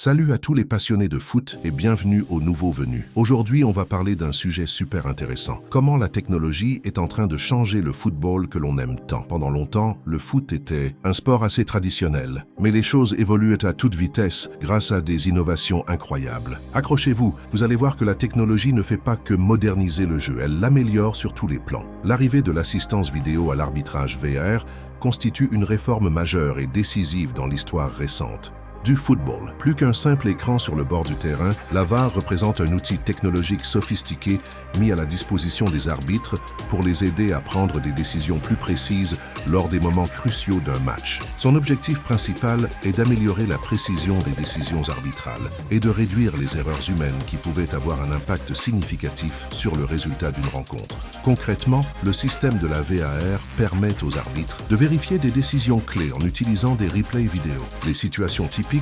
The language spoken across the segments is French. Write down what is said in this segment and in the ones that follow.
Salut à tous les passionnés de foot et bienvenue aux nouveaux venus. Aujourd'hui, on va parler d'un sujet super intéressant. Comment la technologie est en train de changer le football que l'on aime tant. Pendant longtemps, le foot était un sport assez traditionnel. Mais les choses évoluent à toute vitesse grâce à des innovations incroyables. Accrochez-vous, vous allez voir que la technologie ne fait pas que moderniser le jeu, elle l'améliore sur tous les plans. L'arrivée de l'assistance vidéo à l'arbitrage VR constitue une réforme majeure et décisive dans l'histoire récente du football. Plus qu'un simple écran sur le bord du terrain, la VAR représente un outil technologique sophistiqué mis à la disposition des arbitres pour les aider à prendre des décisions plus précises lors des moments cruciaux d'un match. Son objectif principal est d'améliorer la précision des décisions arbitrales et de réduire les erreurs humaines qui pouvaient avoir un impact significatif sur le résultat d'une rencontre. Concrètement, le système de la VAR permet aux arbitres de vérifier des décisions clés en utilisant des replays vidéo. Les situations typiques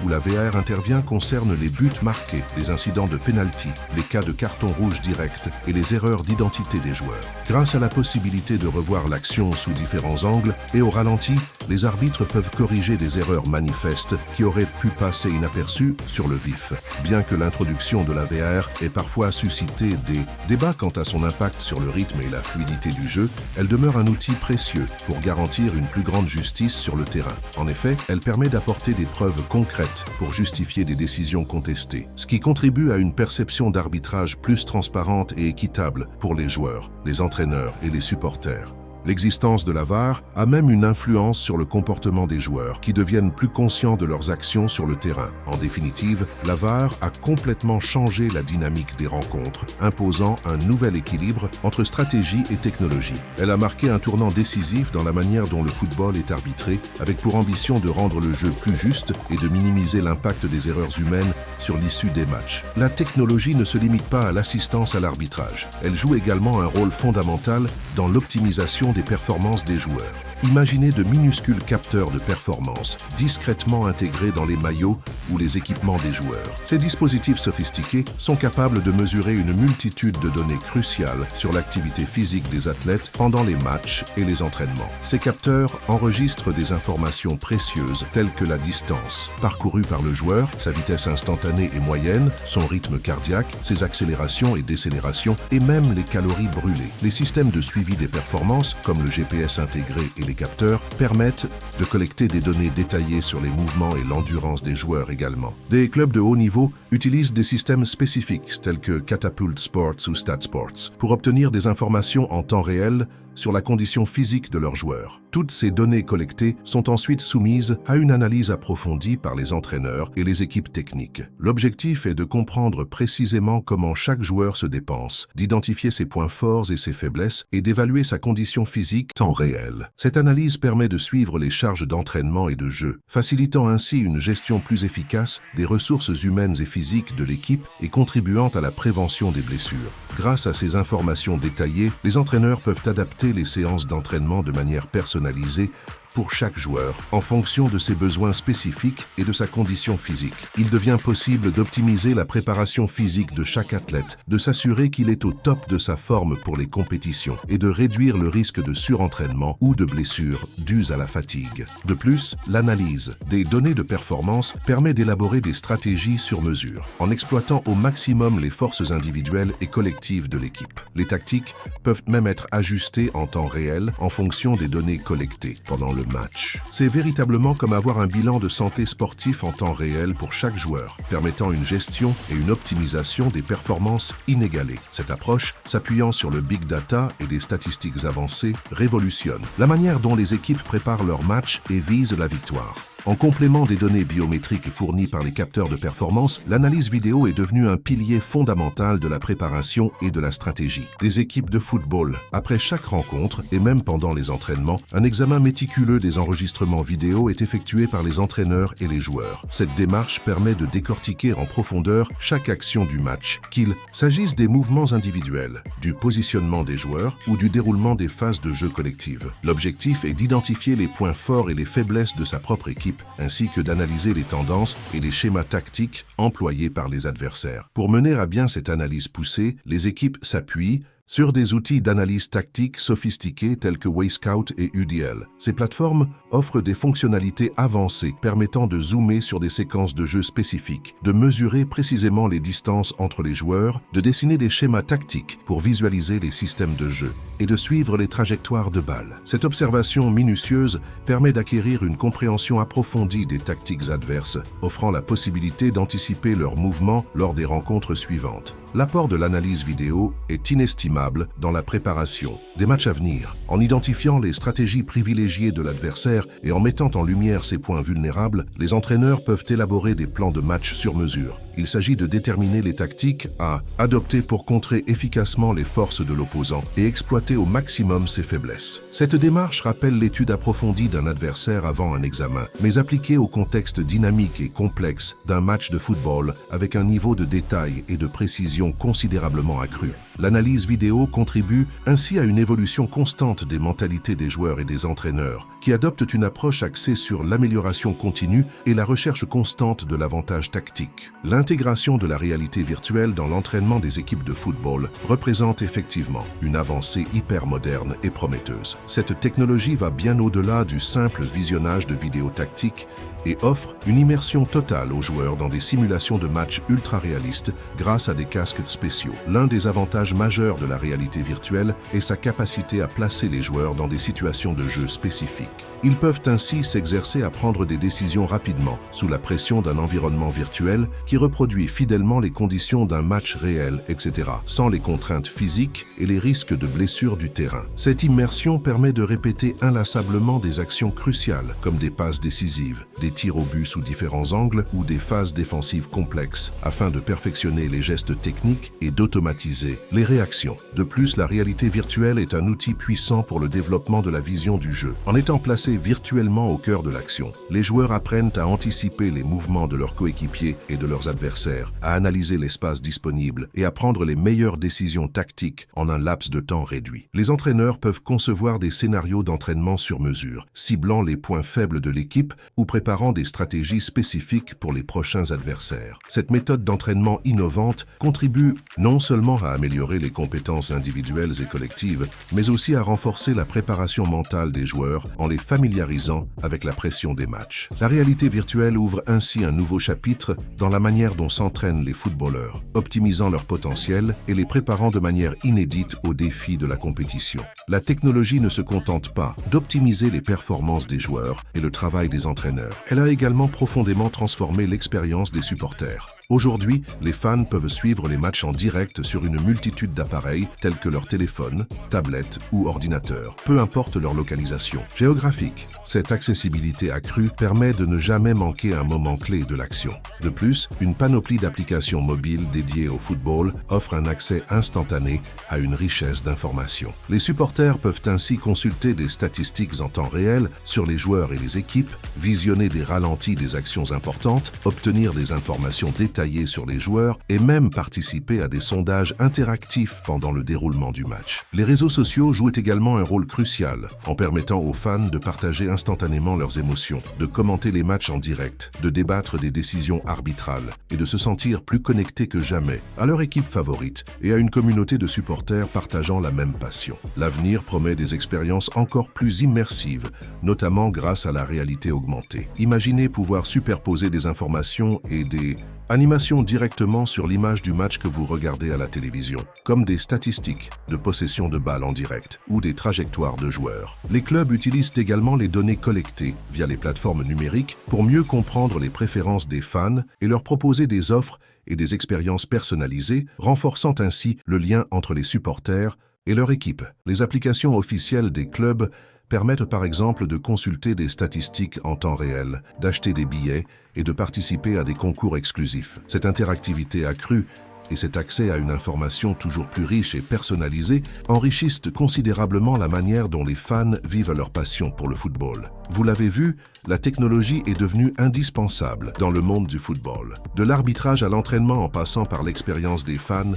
où la VAR intervient concernent les buts marqués, les incidents de penalty, les cas de carton rouge direct et les erreurs d'identité des joueurs. Grâce à la possibilité de revoir l'action sous différents angles et au ralenti, les arbitres peuvent corriger des erreurs manifestes qui auraient pu passer inaperçues sur le vif. Bien que l'introduction de la VAR ait parfois suscité des débats quant à son impact sur le rythme et la fluidité du jeu, elle demeure un outil précieux pour garantir une plus grande justice sur le terrain. En effet, elle permet d'apporter des preuves concrètes pour justifier des décisions contestées, ce qui contribue à une perception d'arbitrage plus transparente et équitable pour les joueurs, les entraîneurs et les supporters. L'existence de la VAR a même une influence sur le comportement des joueurs, qui deviennent plus conscients de leurs actions sur le terrain. En définitive, la VAR a complètement changé la dynamique des rencontres, imposant un nouvel équilibre entre stratégie et technologie. Elle a marqué un tournant décisif dans la manière dont le football est arbitré, avec pour ambition de rendre le jeu plus juste et de minimiser l'impact des erreurs humaines sur l'issue des matchs. La technologie ne se limite pas à l'assistance à l'arbitrage. Elle joue également un rôle fondamental dans l'optimisation des performances des joueurs. Imaginez de minuscules capteurs de performance discrètement intégrés dans les maillots ou les équipements des joueurs. Ces dispositifs sophistiqués sont capables de mesurer une multitude de données cruciales sur l'activité physique des athlètes pendant les matchs et les entraînements. Ces capteurs enregistrent des informations précieuses telles que la distance parcourue par le joueur, sa vitesse instantanée et moyenne, son rythme cardiaque, ses accélérations et décélérations et même les calories brûlées. Les systèmes de suivi des performances, comme le GPS intégré et les capteurs, permettent de collecter des données détaillées sur les mouvements et l'endurance des joueurs également. Des clubs de haut niveau utilisent des systèmes spécifiques tels que Catapult Sports ou StatSports pour obtenir des informations en temps réel sur la condition physique de leurs joueurs. Toutes ces données collectées sont ensuite soumises à une analyse approfondie par les entraîneurs et les équipes techniques. L'objectif est de comprendre précisément comment chaque joueur se dépense, d'identifier ses points forts et ses faiblesses et d'évaluer sa condition physique en temps réel. Cette analyse permet de suivre les charges d'entraînement et de jeu, facilitant ainsi une gestion plus efficace des ressources humaines et physiques de l'équipe et contribuant à la prévention des blessures. Grâce à ces informations détaillées, les entraîneurs peuvent adapter les séances d'entraînement de manière personnalisée pour chaque joueur, en fonction de ses besoins spécifiques et de sa condition physique. Il devient possible d'optimiser la préparation physique de chaque athlète, de s'assurer qu'il est au top de sa forme pour les compétitions et de réduire le risque de surentraînement ou de blessures dues à la fatigue. De plus, l'analyse des données de performance permet d'élaborer des stratégies sur mesure, en exploitant au maximum les forces individuelles et collectives de l'équipe. Les tactiques peuvent même être ajustées en temps réel en fonction des données collectées pendant le match. C'est véritablement comme avoir un bilan de santé sportif en temps réel pour chaque joueur, permettant une gestion et une optimisation des performances inégalées. Cette approche, s'appuyant sur le big data et des statistiques avancées, révolutionne la manière dont les équipes préparent leurs matchs et visent la victoire. En complément des données biométriques fournies par les capteurs de performance, l'analyse vidéo est devenue un pilier fondamental de la préparation et de la stratégie des équipes de football. Après chaque rencontre, et même pendant les entraînements, un examen méticuleux des enregistrements vidéo est effectué par les entraîneurs et les joueurs. Cette démarche permet de décortiquer en profondeur chaque action du match, qu'il s'agisse des mouvements individuels, du positionnement des joueurs ou du déroulement des phases de jeu collective. L'objectif est d'identifier les points forts et les faiblesses de sa propre équipe, ainsi que d'analyser les tendances et les schémas tactiques employés par les adversaires. Pour mener à bien cette analyse poussée, les équipes s'appuient sur des outils d'analyse tactique sophistiqués tels que Wayscout et UDL. Ces plateformes offrent des fonctionnalités avancées permettant de zoomer sur des séquences de jeu spécifiques, de mesurer précisément les distances entre les joueurs, de dessiner des schémas tactiques pour visualiser les systèmes de jeu et de suivre les trajectoires de balles. Cette observation minutieuse permet d'acquérir une compréhension approfondie des tactiques adverses, offrant la possibilité d'anticiper leurs mouvements lors des rencontres suivantes. L'apport de l'analyse vidéo est inestimable dans la préparation des matchs à venir. En identifiant les stratégies privilégiées de l'adversaire et en mettant en lumière ses points vulnérables, les entraîneurs peuvent élaborer des plans de match sur mesure. Il s'agit de déterminer les tactiques à adopter pour contrer efficacement les forces de l'opposant et exploiter au maximum ses faiblesses. Cette démarche rappelle l'étude approfondie d'un adversaire avant un examen, mais appliquée au contexte dynamique et complexe d'un match de football avec un niveau de détail et de précision considérablement accru. L'analyse vidéo contribue ainsi à une évolution constante des mentalités des joueurs et des entraîneurs, qui adoptent une approche axée sur l'amélioration continue et la recherche constante de l'avantage tactique. L'intégration de la réalité virtuelle dans l'entraînement des équipes de football représente effectivement une avancée hyper moderne et prometteuse. Cette technologie va bien au-delà du simple visionnage de vidéos tactiques et offre une immersion totale aux joueurs dans des simulations de matchs ultra réalistes grâce à des casques spéciaux. L'un des avantages majeurs de la réalité virtuelle est sa capacité à placer les joueurs dans des situations de jeu spécifiques. Ils peuvent ainsi s'exercer à prendre des décisions rapidement, sous la pression d'un environnement virtuel qui reproduit fidèlement les conditions d'un match réel, etc., sans les contraintes physiques et les risques de blessures du terrain. Cette immersion permet de répéter inlassablement des actions cruciales, comme des passes décisives, des tirs au but sous différents angles ou des phases défensives complexes, afin de perfectionner les gestes techniques et d'automatiser les réactions. De plus, la réalité virtuelle est un outil puissant pour le développement de la vision du jeu. En étant placés virtuellement au cœur de l'action, les joueurs apprennent à anticiper les mouvements de leurs coéquipiers et de leurs adversaires, à analyser l'espace disponible et à prendre les meilleures décisions tactiques en un laps de temps réduit. Les entraîneurs peuvent concevoir des scénarios d'entraînement sur mesure, ciblant les points faibles de l'équipe ou préparant des stratégies spécifiques pour les prochains adversaires. Cette méthode d'entraînement innovante contribue non seulement à améliorer les compétences individuelles et collectives, mais aussi à renforcer la préparation mentale des joueurs en les familiarisant avec la pression des matchs. La réalité virtuelle ouvre ainsi un nouveau chapitre dans la manière dont s'entraînent les footballeurs, optimisant leur potentiel et les préparant de manière inédite aux défis de la compétition. La technologie ne se contente pas d'optimiser les performances des joueurs et le travail des entraîneurs. Elle a également profondément transformé l'expérience des supporters. Aujourd'hui, les fans peuvent suivre les matchs en direct sur une multitude d'appareils tels que leur téléphone, tablette ou ordinateur, peu importe leur localisation géographique. Cette accessibilité accrue permet de ne jamais manquer un moment clé de l'action. De plus, une panoplie d'applications mobiles dédiées au football offre un accès instantané à une richesse d'informations. Les supporters peuvent ainsi consulter des statistiques en temps réel sur les joueurs et les équipes, visionner des ralentis des actions importantes, obtenir des informations détaillées sur les joueurs et même participer à des sondages interactifs pendant le déroulement du match. Les réseaux sociaux jouent également un rôle crucial en permettant aux fans de partager instantanément leurs émotions, de commenter les matchs en direct, de débattre des décisions arbitrales et de se sentir plus connectés que jamais à leur équipe favorite et à une communauté de supporters partageant la même passion. L'avenir promet des expériences encore plus immersives, notamment grâce à la réalité augmentée. Imaginez pouvoir superposer des informations et des animations directement sur l'image du match que vous regardez à la télévision, comme des statistiques de possession de balles en direct ou des trajectoires de joueurs. Les clubs utilisent également les données collectées via les plateformes numériques pour mieux comprendre les préférences des fans et leur proposer des offres et des expériences personnalisées, renforçant ainsi le lien entre les supporters et leur équipe. Les applications officielles des clubs permettent par exemple de consulter des statistiques en temps réel, d'acheter des billets et de participer à des concours exclusifs. Cette interactivité accrue et cet accès à une information toujours plus riche et personnalisée enrichissent considérablement la manière dont les fans vivent leur passion pour le football. Vous l'avez vu, la technologie est devenue indispensable dans le monde du football. De l'arbitrage à l'entraînement en passant par l'expérience des fans,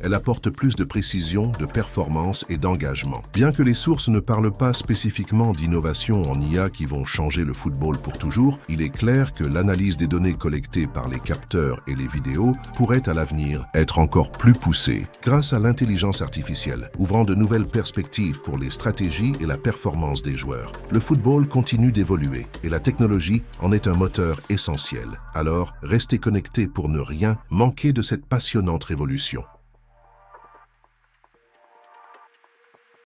Elle apporte plus de précision, de performance et d'engagement. Bien que les sources ne parlent pas spécifiquement d'innovations en IA qui vont changer le football pour toujours, il est clair que l'analyse des données collectées par les capteurs et les vidéos pourrait à l'avenir être encore plus poussée grâce à l'intelligence artificielle, ouvrant de nouvelles perspectives pour les stratégies et la performance des joueurs. Le football continue d'évoluer et la technologie en est un moteur essentiel. Alors, restez connectés pour ne rien manquer de cette passionnante révolution.